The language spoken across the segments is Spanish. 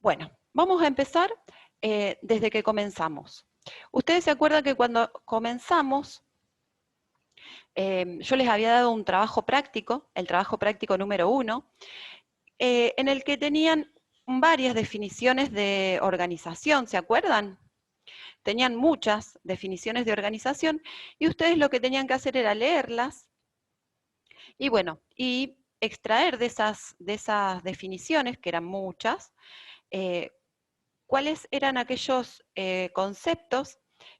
Bueno, vamos a empezar desde que comenzamos. Ustedes se acuerdan que cuando comenzamos, yo les había dado un trabajo práctico, el trabajo práctico número 1, en el que tenían varias definiciones de organización, ¿se acuerdan? Tenían muchas definiciones de organización y ustedes lo que tenían que hacer era leerlas y bueno, y extraer de esas definiciones, que eran muchas, cuáles eran aquellos conceptos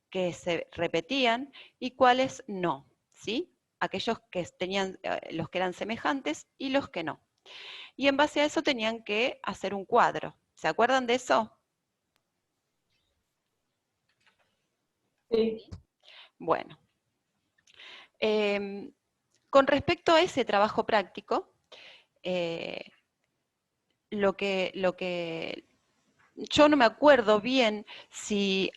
que se repetían y cuáles no, ¿sí? Aquellos que tenían, los que eran semejantes y los que no. Y en base a eso tenían que hacer un cuadro. ¿Se acuerdan de eso? Sí. Bueno. Con respecto a ese trabajo práctico, lo que yo no me acuerdo bien si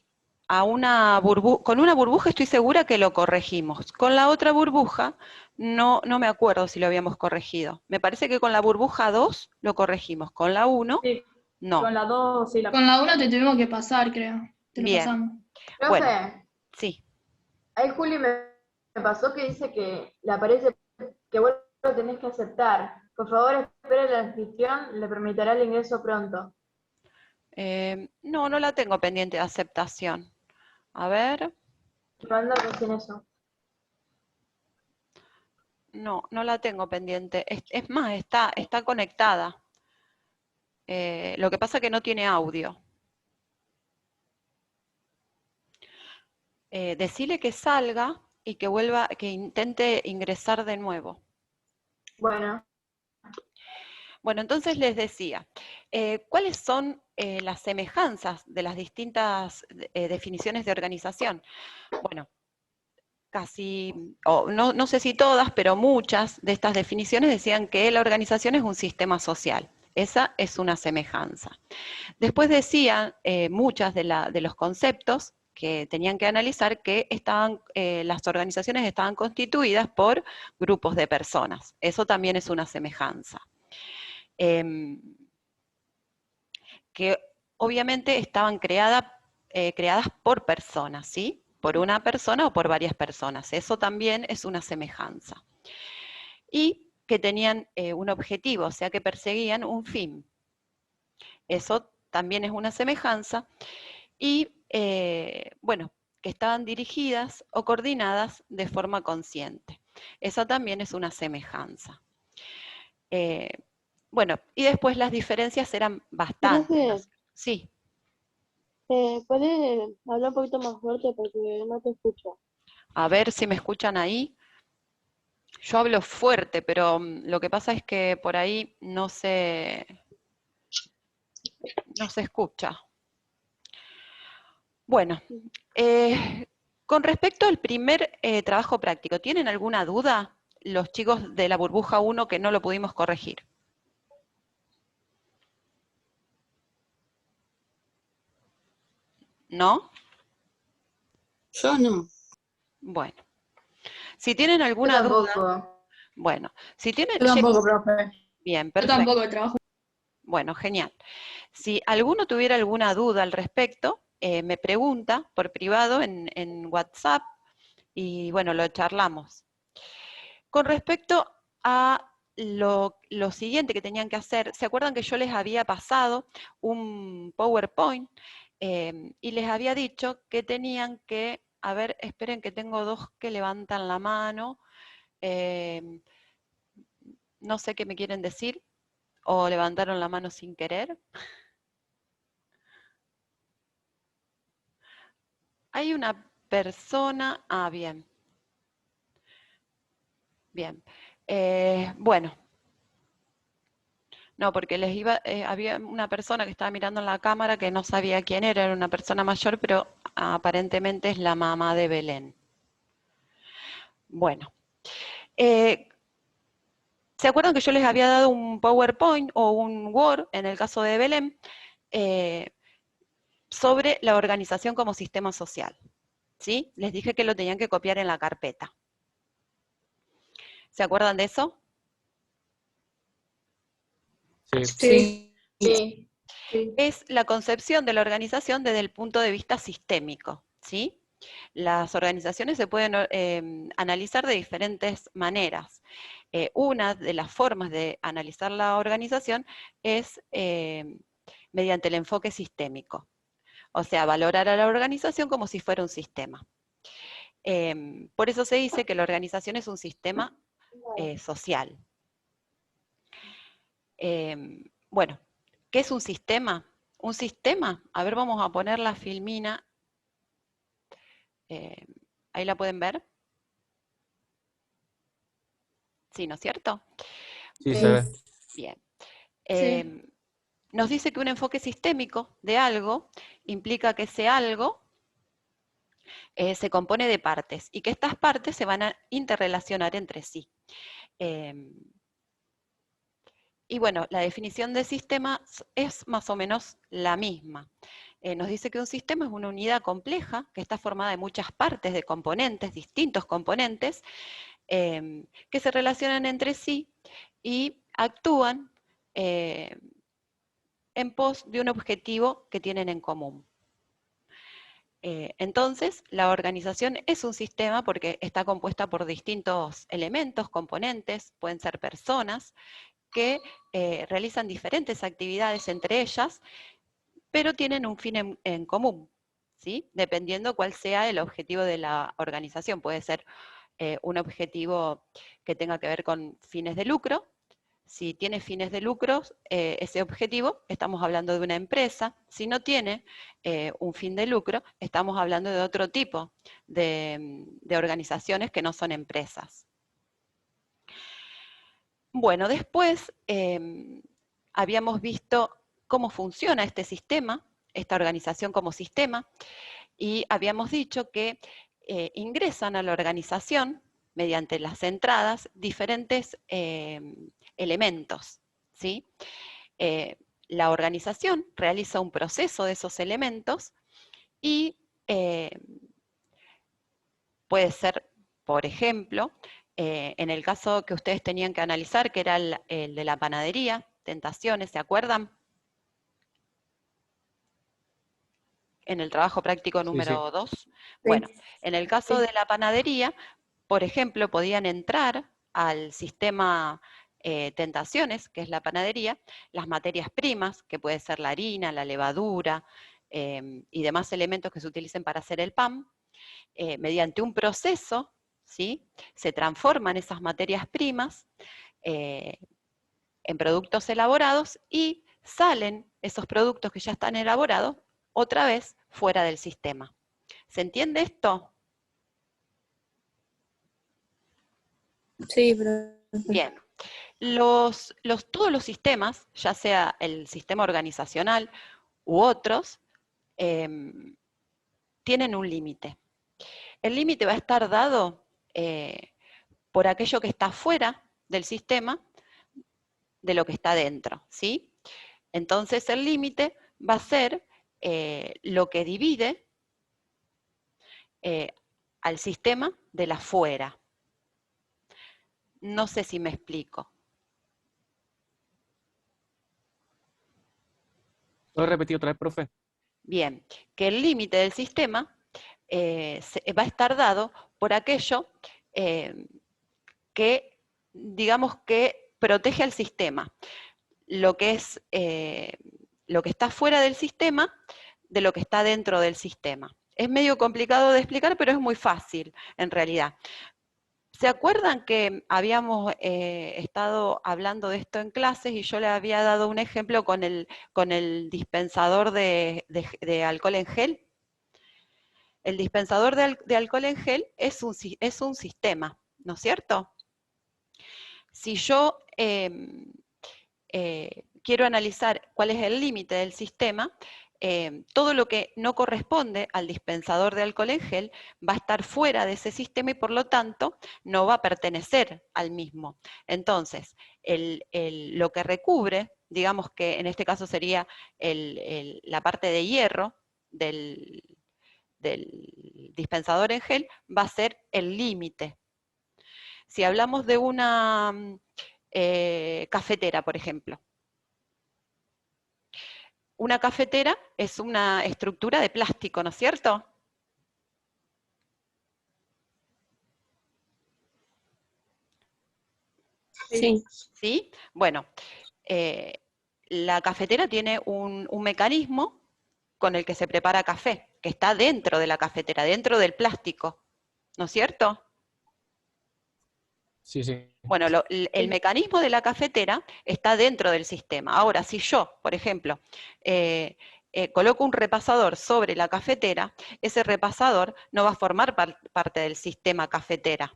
a con una burbuja estoy segura que lo corregimos. Con la otra burbuja no me acuerdo si lo habíamos corregido. Me parece que con la burbuja 2 lo corregimos, con la 1 Sí, no. con la 2, sí. Con la 1 te tuvimos que pasar, creo. Te lo Bien, pasamos. bueno, Profe, sí. ahí Juli me pasó que dice que le aparece que vos lo tenés que aceptar. Por favor, espere la inscripción, le permitirá el ingreso pronto. No la tengo pendiente de aceptación. A ver, Manda recién eso. no la tengo pendiente. Es más, está conectada. Lo que pasa es que no tiene audio. Decile que salga y que vuelva, que intente ingresar de nuevo. Bueno, Bueno, entonces les decía, ¿cuáles son las semejanzas de las distintas definiciones de organización? Bueno, casi, o no sé si todas, pero muchas de estas definiciones decían que la organización es un sistema social. Esa es una semejanza. Después decían muchas de los conceptos que tenían que analizar que las organizaciones estaban constituidas por grupos de personas. Eso también es una semejanza. Que obviamente estaban creadas por personas, ¿sí? Por una persona o por varias personas. Eso también es una semejanza. Y que tenían un objetivo, o sea que perseguían un fin. Eso también es una semejanza. Y, bueno, que estaban dirigidas o coordinadas de forma consciente. Eso también es una semejanza. Bueno, y después las diferencias eran bastantes. Profe, Sí. ¿puedes hablar un poquito más fuerte porque no te escucho? A ver si me escuchan ahí. Yo hablo fuerte, pero lo que pasa es que por ahí no se escucha. Bueno, con respecto al primer trabajo práctico, ¿tienen alguna duda los chicos de la burbuja 1 que no lo pudimos corregir? ¿No? Yo no. Bueno. Si tienen yo alguna duda, tampoco. bueno, si tienen... Yo tampoco, profe. Bien, Yo perfecto. tampoco de trabajo. Bueno, genial. Si alguno tuviera alguna duda al respecto, me pregunta por privado en WhatsApp y bueno, lo charlamos. Con respecto a lo siguiente que tenían que hacer, ¿se acuerdan que yo les había pasado un PowerPoint y les había dicho que tenían que, a ver, esperen que tengo dos que levantan la mano, no sé qué me quieren decir, o levantaron la mano sin querer. Hay una persona, bien. Bien. Bueno. No, porque había una persona que estaba mirando en la cámara que no sabía quién era una persona mayor, pero aparentemente es la mamá de Belén. Bueno. ¿Se acuerdan que yo les había dado un PowerPoint o un Word, en el caso de Belén, sobre la organización como sistema social? ¿Sí? Les dije que lo tenían que copiar en la carpeta. ¿Se acuerdan de eso? Sí. Sí. Sí. es la concepción de la organización desde el punto de vista sistémico, ¿sí? Las organizaciones se pueden analizar de diferentes maneras. Una de las formas de analizar la organización es mediante el enfoque sistémico. O sea, valorar a la organización como si fuera un sistema. Por eso se dice que la organización es un sistema social. Bueno, ¿qué es un sistema? Un sistema, a ver, vamos a poner la filmina. Ahí la pueden ver. Sí, ¿no es cierto? Sí, se ve. Bien. Sí. Nos dice que un enfoque sistémico de algo implica que ese algo se compone de partes y que estas partes se van a interrelacionar entre sí. Y bueno, la definición de sistema es más o menos la misma. Nos dice que un sistema es una unidad compleja que está formada de muchas partes, de componentes, distintos componentes, que se relacionan entre sí y actúan en pos de un objetivo que tienen en común. Entonces, la organización es un sistema porque está compuesta por distintos elementos, componentes, pueden ser personas, que realizan diferentes actividades entre ellas, pero tienen un fin en común, ¿sí? Dependiendo cuál sea el objetivo de la organización. Puede ser un objetivo que tenga que ver con fines de lucro. Si tiene fines de lucro, ese objetivo, estamos hablando de una empresa. Si no tiene un fin de lucro, estamos hablando de otro tipo de organizaciones que no son empresas. Bueno, después habíamos visto cómo funciona este sistema, esta organización como sistema, y habíamos dicho que ingresan a la organización mediante las entradas diferentes elementos, ¿sí? La organización realiza un proceso de esos elementos y puede ser, por ejemplo, en el caso que ustedes tenían que analizar, que era el de la panadería, tentaciones, ¿se acuerdan? En el trabajo práctico número 2. Bueno, en el caso de la panadería, por ejemplo, podían entrar al sistema tentaciones, que es la panadería, las materias primas, que puede ser la harina, la levadura y demás elementos que se utilicen para hacer el pan, mediante un proceso, ¿sí? Se transforman esas materias primas en productos elaborados y salen esos productos que ya están elaborados otra vez fuera del sistema. ¿Se entiende esto? Sí, pero Bien. Todos los sistemas, ya sea el sistema organizacional u otros, tienen un límite. El límite va a estar dado por aquello que está fuera del sistema de lo que está dentro, ¿sí? Entonces el límite va a ser lo que divide al sistema de la fuera. No sé si me explico. ¿Puedo repetir otra vez, profe? Bien, que el límite del sistema va a estar dado por aquello que, digamos, que protege al sistema. Lo que está fuera del sistema de lo que está dentro del sistema. Es medio complicado de explicar, pero es muy fácil, en realidad. ¿Se acuerdan que habíamos estado hablando de esto en clases y yo le había dado un ejemplo con el dispensador de alcohol en gel? El dispensador de alcohol en gel es un sistema, ¿no es cierto? Si yo quiero analizar cuál es el límite del sistema, todo lo que no corresponde al dispensador de alcohol en gel va a estar fuera de ese sistema y por lo tanto no va a pertenecer al mismo. Entonces, lo que recubre, digamos que en este caso sería la parte de hierro del dispensador en gel, va a ser el límite. Si hablamos de una cafetera, por ejemplo, una cafetera es una estructura de plástico, ¿no es cierto? Sí. ¿Sí? Bueno, la cafetera tiene un mecanismo con el que se prepara café, que está dentro de la cafetera, dentro del plástico, ¿no es cierto? Sí, sí. Bueno, el mecanismo de la cafetera está dentro del sistema. Ahora, si yo, por ejemplo, coloco un repasador sobre la cafetera, ese repasador no va a formar parte del sistema cafetera,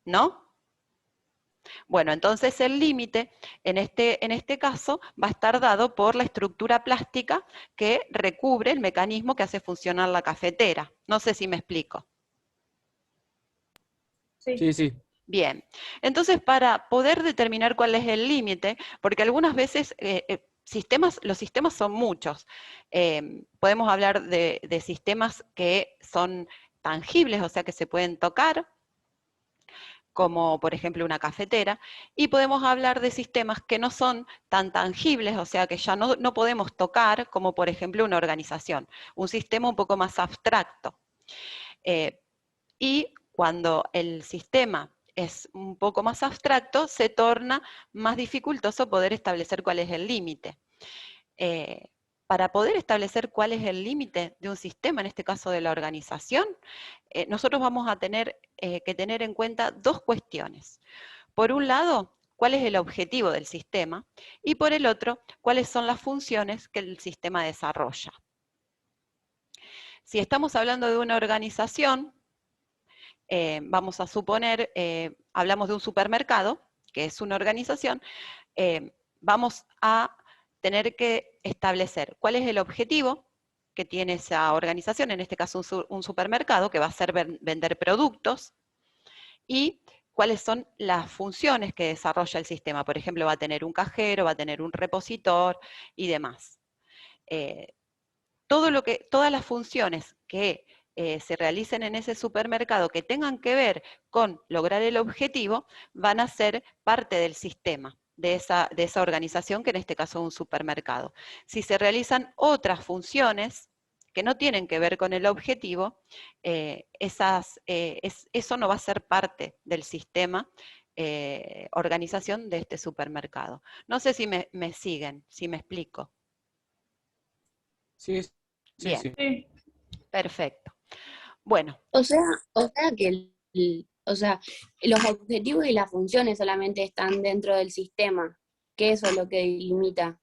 ¿no? Bueno, entonces el límite en este caso va a estar dado por la estructura plástica que recubre el mecanismo que hace funcionar la cafetera. No sé si me explico. Sí. Sí, sí. Bien, entonces para poder determinar cuál es el límite, porque algunas veces los sistemas son muchos. Podemos hablar de sistemas que son tangibles, o sea que se pueden tocar, como por ejemplo una cafetera, y podemos hablar de sistemas que no son tan tangibles, o sea que ya no podemos tocar, como por ejemplo una organización, un sistema un poco más abstracto. Y cuando el sistema es un poco más abstracto, se torna más dificultoso poder establecer cuál es el límite. Para poder establecer cuál es el límite de un sistema, en este caso de la organización, nosotros vamos a tener que tener en cuenta dos cuestiones. Por un lado, cuál es el objetivo del sistema, y por el otro, cuáles son las funciones que el sistema desarrolla. Si estamos hablando de una organización, vamos a suponer, hablamos de un supermercado, que es una organización, vamos a tener que establecer cuál es el objetivo que tiene esa organización, en este caso un supermercado, que va a ser vender productos, y cuáles son las funciones que desarrolla el sistema. Por ejemplo, va a tener un cajero, va a tener un repositor y demás. Todas las funciones que se realicen en ese supermercado que tengan que ver con lograr el objetivo, van a ser parte del sistema de esa organización, que en este caso es un supermercado. Si se realizan otras funciones que no tienen que ver con el objetivo, eso no va a ser parte del sistema organización de este supermercado. No sé si me siguen, si me explico. Sí, sí, Bien. sí. Sí. Perfecto. Bueno, O sea que los objetivos y las funciones solamente están dentro del sistema, que eso es lo que limita.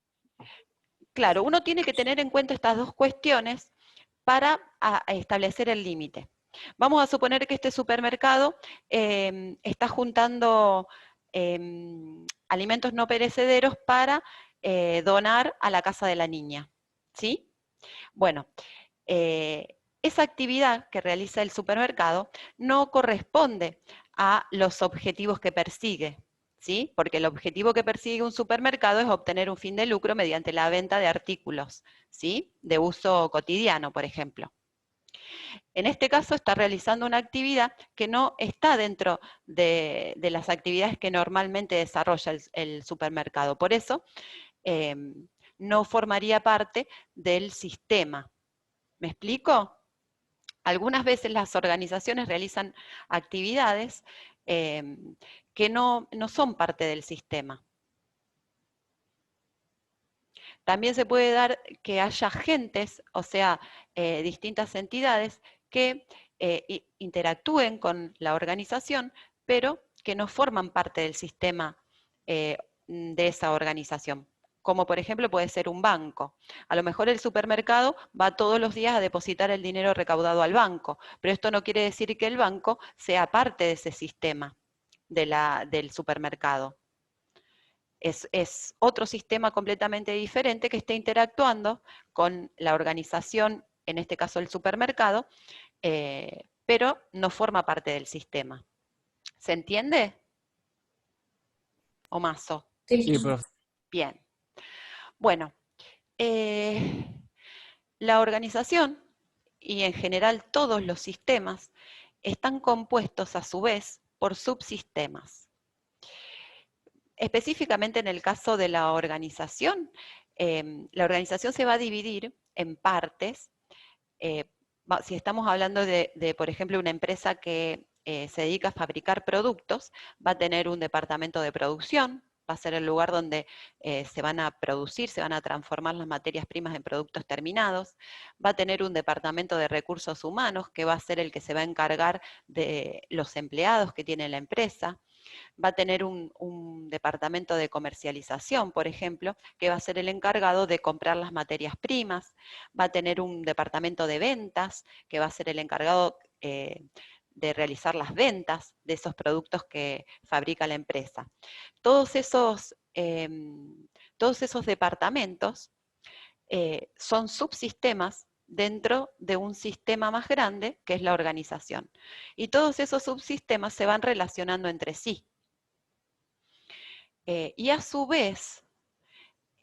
claro, uno tiene que tener en cuenta estas dos cuestiones para establecer el límite. Vamos a suponer que este supermercado está juntando alimentos no perecederos para donar a la casa de la niña, ¿sí? Bueno, esa actividad que realiza el supermercado no corresponde a los objetivos que persigue, ¿sí? Porque el objetivo que persigue un supermercado es obtener un fin de lucro mediante la venta de artículos, ¿sí? De uso cotidiano, por ejemplo. En este caso está realizando una actividad que no está dentro de las actividades que normalmente desarrolla el supermercado. Por eso, no formaría parte del sistema. ¿Me explico? Algunas veces las organizaciones realizan actividades que no son parte del sistema. También se puede dar que haya agentes, o sea, distintas entidades que interactúen con la organización, pero que no forman parte del sistema de esa organización. Como por ejemplo puede ser un banco. A lo mejor el supermercado va todos los días a depositar el dinero recaudado al banco, pero esto no quiere decir que el banco sea parte de ese sistema del supermercado. Es otro sistema completamente diferente que está interactuando con la organización, en este caso el supermercado, pero no forma parte del sistema. ¿Se entiende? ¿Omaso? Sí, profe. Bien. Bueno, la organización y en general todos los sistemas están compuestos a su vez por subsistemas. específicamente en el caso de la organización se va a dividir en partes. Si estamos hablando de, por ejemplo, una empresa que se dedica a fabricar productos, va a tener un departamento de producción, va a ser el lugar donde se van a producir, se van a transformar las materias primas en productos terminados, va a tener un departamento de recursos humanos, que va a ser el que se va a encargar de los empleados que tiene la empresa, va a tener un departamento de comercialización, por ejemplo, que va a ser el encargado de comprar las materias primas, va a tener un departamento de ventas, que va a ser el encargado de realizar las ventas de esos productos que fabrica la empresa. Todos esos departamentos son subsistemas dentro de un sistema más grande, que es la organización. Y todos esos subsistemas se van relacionando entre sí. Y a su vez,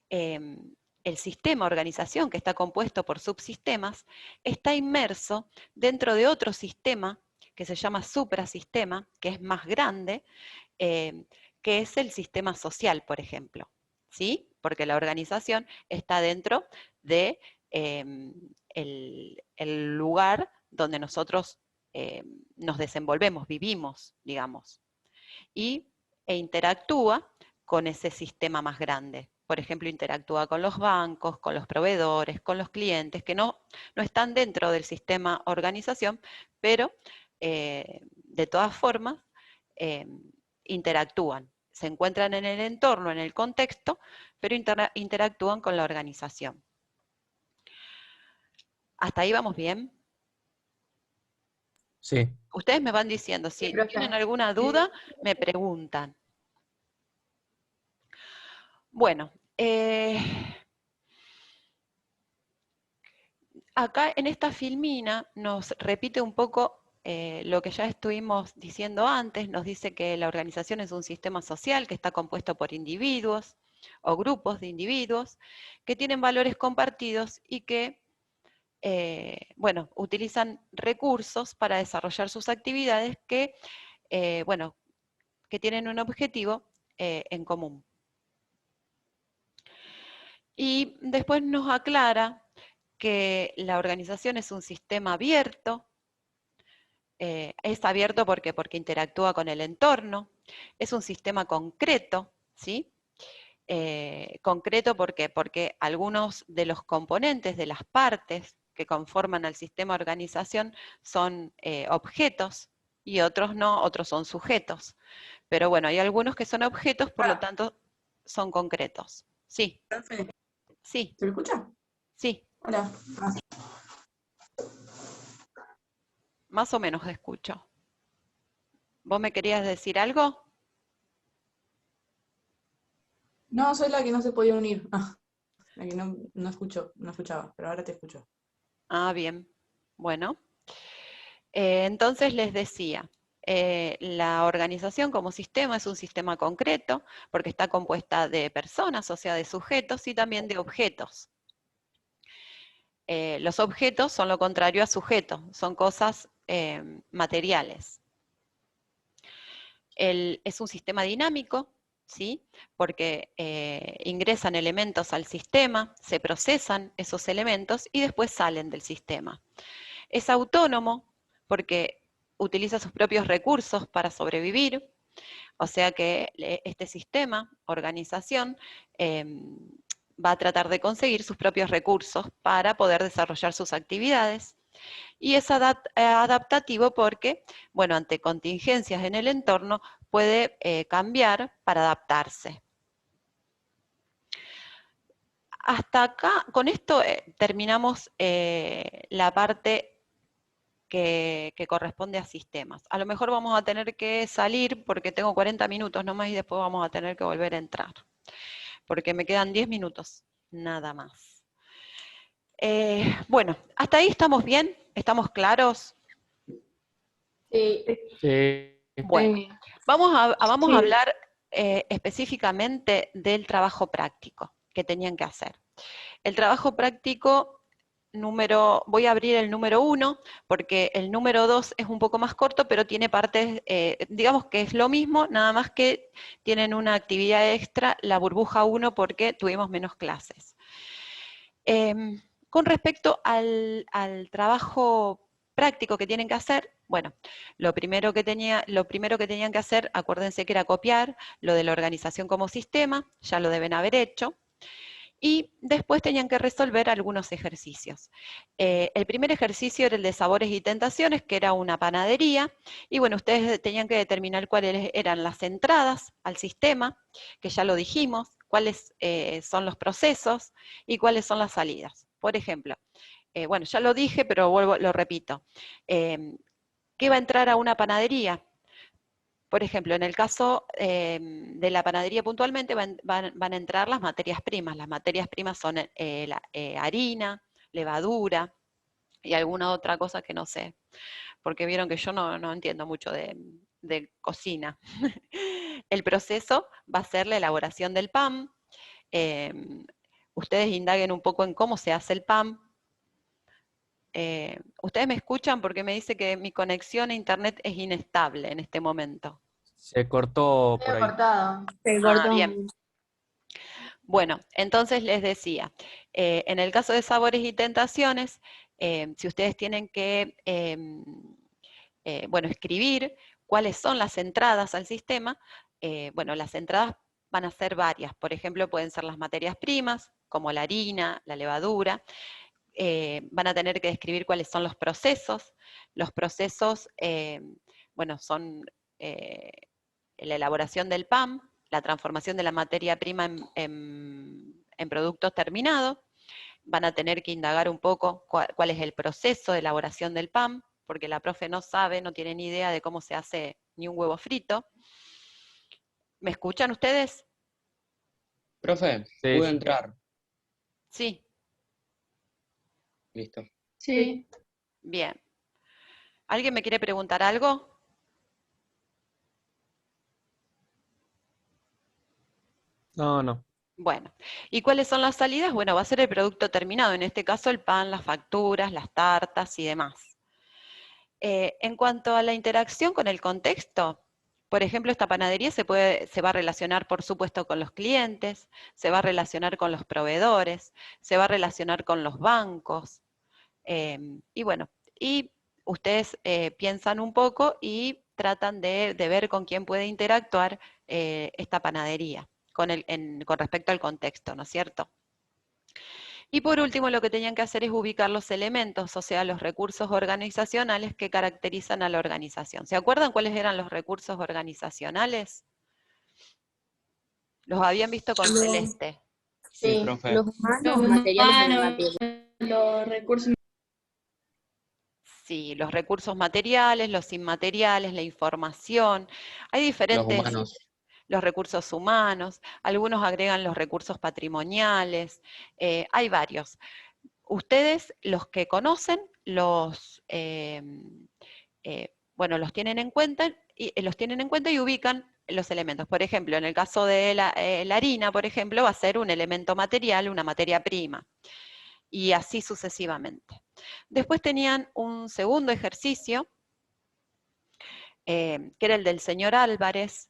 el sistema organización, que está compuesto por subsistemas, está inmerso dentro de otro sistema que se llama suprasistema, que es más grande, que es el sistema social, por ejemplo. ¿Sí? Porque la organización está dentro de el lugar donde nosotros nos desenvolvemos, vivimos, digamos, e interactúa con ese sistema más grande. Por ejemplo, interactúa con los bancos, con los proveedores, con los clientes, que no están dentro del sistema organización, pero de todas formas interactúan. Se encuentran en el entorno, en el contexto, pero interactúan con la organización. ¿Hasta ahí vamos bien? Sí. Ustedes me van diciendo, si profe. tienen alguna duda, me preguntan. Bueno, acá en esta filmina nos repite un poco lo que ya estuvimos diciendo antes, nos dice que la organización es un sistema social que está compuesto por individuos o grupos de individuos que tienen valores compartidos y que bueno, utilizan recursos para desarrollar sus actividades que, bueno, que tienen un objetivo en común. Y después nos aclara que la organización es un sistema abierto. Es abierto porque interactúa con el entorno. Es un sistema concreto, ¿sí? Concreto porque algunos de los componentes de las partes que conforman al sistema organización son objetos y otros no, otros son sujetos. Pero bueno, hay algunos que son objetos, por lo tanto son concretos. Sí. Profe, Sí. ¿se me escucha? Sí. Hola. Más o menos escucho. ¿Vos me querías decir algo? No, soy la que no se podía unir. La que no escuchaba, pero ahora te escucho. Ah, bien. Bueno. Entonces les decía, la organización como sistema es un sistema concreto, porque está compuesta de personas, o sea, de sujetos, y también de objetos. Los objetos son lo contrario a sujetos, son cosas materiales. Es un sistema dinámico, ¿sí? Porque ingresan elementos al sistema, se procesan esos elementos y después salen del sistema. Es autónomo porque utiliza sus propios recursos para sobrevivir, o sea que este sistema, organización, va a tratar de conseguir sus propios recursos para poder desarrollar sus actividades. Y es adaptativo porque, bueno, ante contingencias en el entorno, puede cambiar para adaptarse. Hasta acá, con esto terminamos la parte que corresponde a sistemas. A lo mejor vamos a tener que salir porque tengo 40 minutos nomás y después vamos a tener que volver a entrar. Porque me quedan 10 minutos, nada más. Bueno, ¿hasta ahí estamos bien? ¿Estamos claros? Sí. Sí. Bueno, vamos a hablar específicamente del trabajo práctico que tenían que hacer. El trabajo práctico voy a abrir el número 1, porque el número 2 es un poco más corto, pero tiene partes, digamos que es lo mismo, nada más que tienen una actividad extra, la burbuja 1, porque tuvimos menos clases. Con respecto al trabajo práctico que tienen que hacer, bueno, lo primero que tenían que hacer, acuérdense que era copiar lo de la organización como sistema, ya lo deben haber hecho, y después tenían que resolver algunos ejercicios. El primer ejercicio era el de sabores y tentaciones, que era una panadería, y bueno, ustedes tenían que determinar cuáles eran las entradas al sistema, que ya lo dijimos, cuáles son los procesos y cuáles son las salidas. Por ejemplo, bueno, ya lo dije, pero lo repito. ¿Qué va a entrar a una panadería? Por ejemplo, en el caso de la panadería puntualmente van a entrar las materias primas. Las materias primas son harina, levadura y alguna otra cosa que no sé, porque vieron que yo no entiendo mucho de cocina. El proceso va a ser la elaboración del pan. Ustedes indaguen un poco en cómo se hace el pan. Ustedes me escuchan porque me dice que mi conexión a internet es inestable en este momento. Se cortó por Medio ahí. cortado. Se Ah, cortó. bien. Bueno, entonces les decía, en el caso de sabores y tentaciones, si ustedes tienen que, bueno, escribir cuáles son las entradas al sistema, bueno, las entradas van a ser varias. Por ejemplo, pueden ser las materias primas, como la harina, la levadura. Van a tener que describir cuáles son los procesos. Los procesos, bueno, son la elaboración del pan, la transformación de la materia prima en productos terminados. Van a tener que indagar un poco cuál es el proceso de elaboración del pan, porque la profe no sabe, no tiene ni idea de cómo se hace ni un huevo frito. ¿Me escuchan ustedes? Profe, Sí, pude sí. entrar. Sí, Listo. Sí. bien. ¿Alguien me quiere preguntar algo? No, no. Bueno, ¿y cuáles son las salidas? Bueno, va a ser el producto terminado, en este caso el pan, las facturas, las tartas y demás. En cuanto a la interacción con el contexto, por ejemplo, esta panadería se va a relacionar, por supuesto, con los clientes, se va a relacionar con los proveedores, se va a relacionar con los bancos, y bueno, y ustedes piensan un poco y tratan de ver con quién puede interactuar esta panadería con respecto al contexto, ¿no es cierto? Y por último, lo que tenían que hacer es ubicar los elementos, o sea, los recursos organizacionales que caracterizan a la organización. ¿Se acuerdan cuáles eran los recursos organizacionales? Los habían visto con Los- celeste. Sí, Sí. profe. Los humanos, Los materiales y humanos, inmateriales. los recursos. Sí, los recursos materiales, los inmateriales, la información. Hay Los diferentes, humanos. los recursos humanos, algunos agregan los recursos patrimoniales, hay varios. Ustedes, los que conocen, bueno, los tienen en cuenta y ubican los elementos. Por ejemplo, en el caso de la harina, por ejemplo, va a ser un elemento material, una materia prima, y así sucesivamente. Después tenían un segundo ejercicio, que era el del señor Álvarez,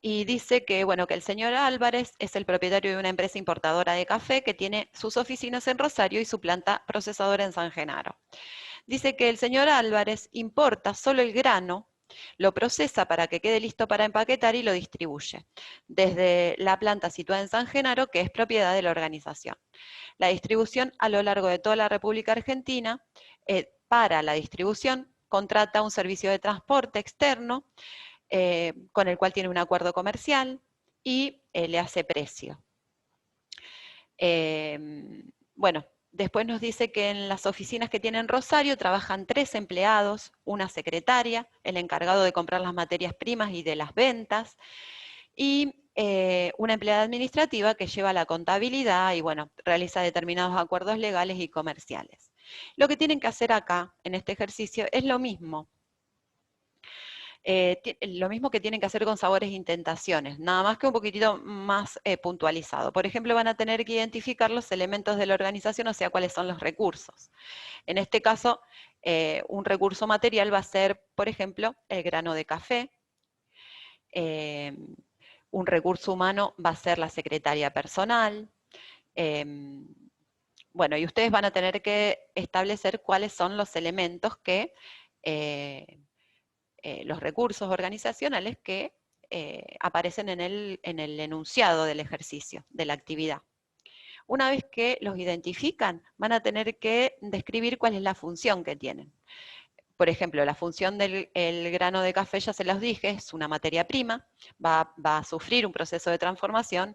y dice que, bueno, que el señor Álvarez es el propietario de una empresa importadora de café que tiene sus oficinas en Rosario y su planta procesadora en San Genaro. Dice que el señor Álvarez importa solo el grano, lo procesa para que quede listo para empaquetar y lo distribuye, desde la planta situada en San Genaro, que es propiedad de la organización. La distribución a lo largo de toda la República Argentina, para la distribución contrata un servicio de transporte externo, con el cual tiene un acuerdo comercial y le hace precio. Bueno, después nos dice que en las oficinas que tiene en Rosario trabajan 3 empleados, una secretaria, el encargado de comprar las materias primas y de las ventas, y una empleada administrativa que lleva la contabilidad y, bueno, realiza determinados acuerdos legales y comerciales. Lo que tienen que hacer acá, en este ejercicio, es lo mismo. Lo mismo que tienen que hacer con sabores y tentaciones, nada más que un poquitito más puntualizado. Por ejemplo, van a tener que identificar los elementos de la organización, o sea, cuáles son los recursos. En este caso, un recurso material va a ser, por ejemplo, el grano de café. Un recurso humano va a ser la secretaria personal. Bueno, y ustedes van a tener que establecer cuáles son los elementos que, los recursos organizacionales que aparecen en el enunciado del ejercicio, de la actividad. Una vez que los identifican, van a tener que describir cuál es la función que tienen. Por ejemplo, la función del grano de café, ya se los dije, es una materia prima, va a sufrir un proceso de transformación,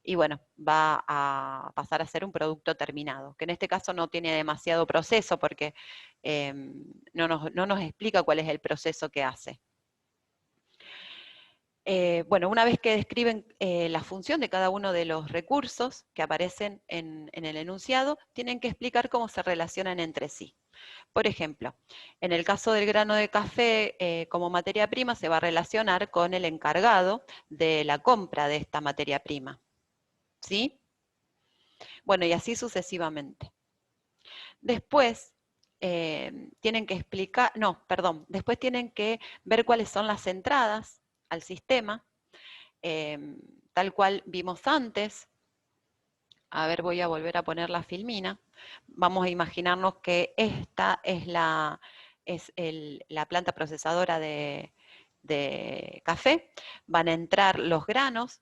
y bueno, va a pasar a ser un producto terminado, que en este caso no tiene demasiado proceso porque no nos explica cuál es el proceso que hace. Bueno, una vez que describen la función de cada uno de los recursos que aparecen en el enunciado, tienen que explicar cómo se relacionan entre sí. Por ejemplo, en el caso del grano de café como materia prima, se va a relacionar con el encargado de la compra de esta materia prima. ¿Sí? Bueno, y así sucesivamente. Después tienen que explicar, no, perdón, después tienen que ver cuáles son las entradas al sistema, tal cual vimos antes. A ver, voy a volver a poner la filmina. Vamos a imaginarnos que esta es la planta procesadora de café. Van a entrar los granos,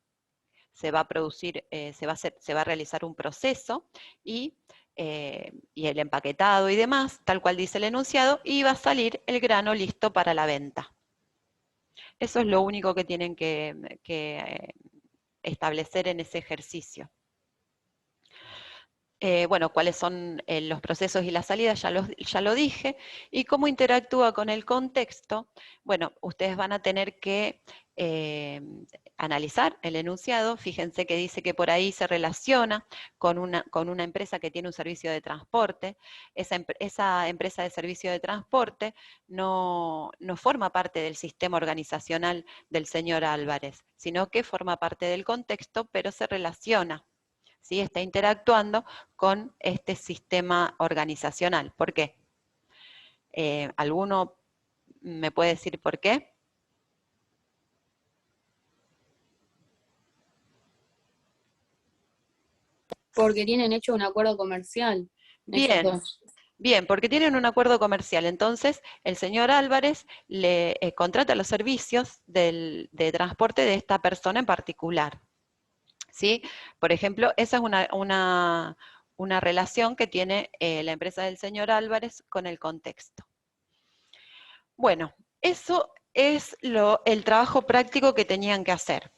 se va a producir, se va a realizar un proceso y el empaquetado y demás, tal cual dice el enunciado, y va a salir el grano listo para la venta. Eso es lo único que tienen que establecer en ese ejercicio. Bueno, cuáles son los procesos y las salidas, ya lo dije, y cómo interactúa con el contexto. Bueno, ustedes van a tener que analizar el enunciado. Fíjense que dice que por ahí se relaciona con una empresa que tiene un servicio de transporte. Esa empresa de servicio de transporte no forma parte del sistema organizacional del señor Álvarez, sino que forma parte del contexto, pero se relaciona. ¿Sí? Está interactuando con este sistema organizacional. ¿Por qué? ¿Alguno me puede decir por qué? Porque tienen hecho un acuerdo comercial. Bien, bien, porque tienen un acuerdo comercial. Entonces, el señor Álvarez le contrata los servicios de transporte de esta persona en particular. ¿Sí? Por ejemplo, esa es una relación que tiene la empresa del señor Álvarez con el contexto. Bueno, eso es el trabajo práctico que tenían que hacer.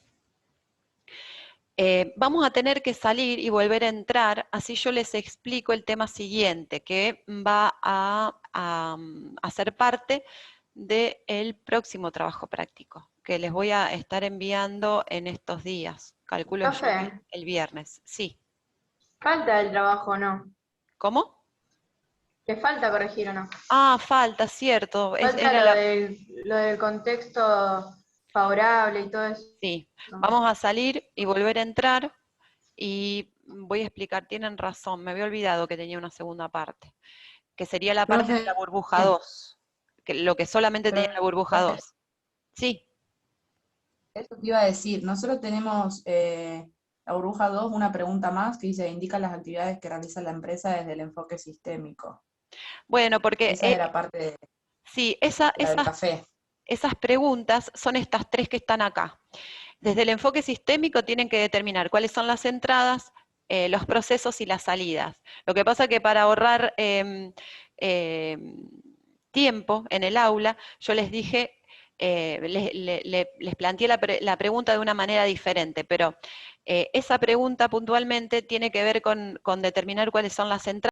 Vamos a tener que salir y volver a entrar, así yo les explico el tema siguiente, que va a ser parte del próximo trabajo práctico, que les voy a estar enviando en estos días. Calculo yo Profe. el viernes, sí. Falta el trabajo, ¿no? ¿Cómo? ¿Que falta corregir o no? Ah, falta, cierto. Falta lo del contexto favorable y todo eso. Sí, vamos a salir y volver a entrar y voy a explicar, tienen razón, me había olvidado que tenía una segunda parte, que sería la parte de la burbuja 2, que lo que solamente tenía la burbuja 2. Sí. Eso te iba a decir, nosotros tenemos la burbuja 2, una pregunta más que dice, indica las actividades que realiza la empresa desde el enfoque sistémico. Bueno, porque esa es la parte de sí, del café. Esas preguntas son estas tres que están acá. Desde el enfoque sistémico tienen que determinar cuáles son las entradas, los procesos y las salidas. Lo que pasa es que para ahorrar tiempo en el aula, yo les dije, les planteé la pregunta de una manera diferente, pero esa pregunta puntualmente tiene que ver con determinar cuáles son las entradas.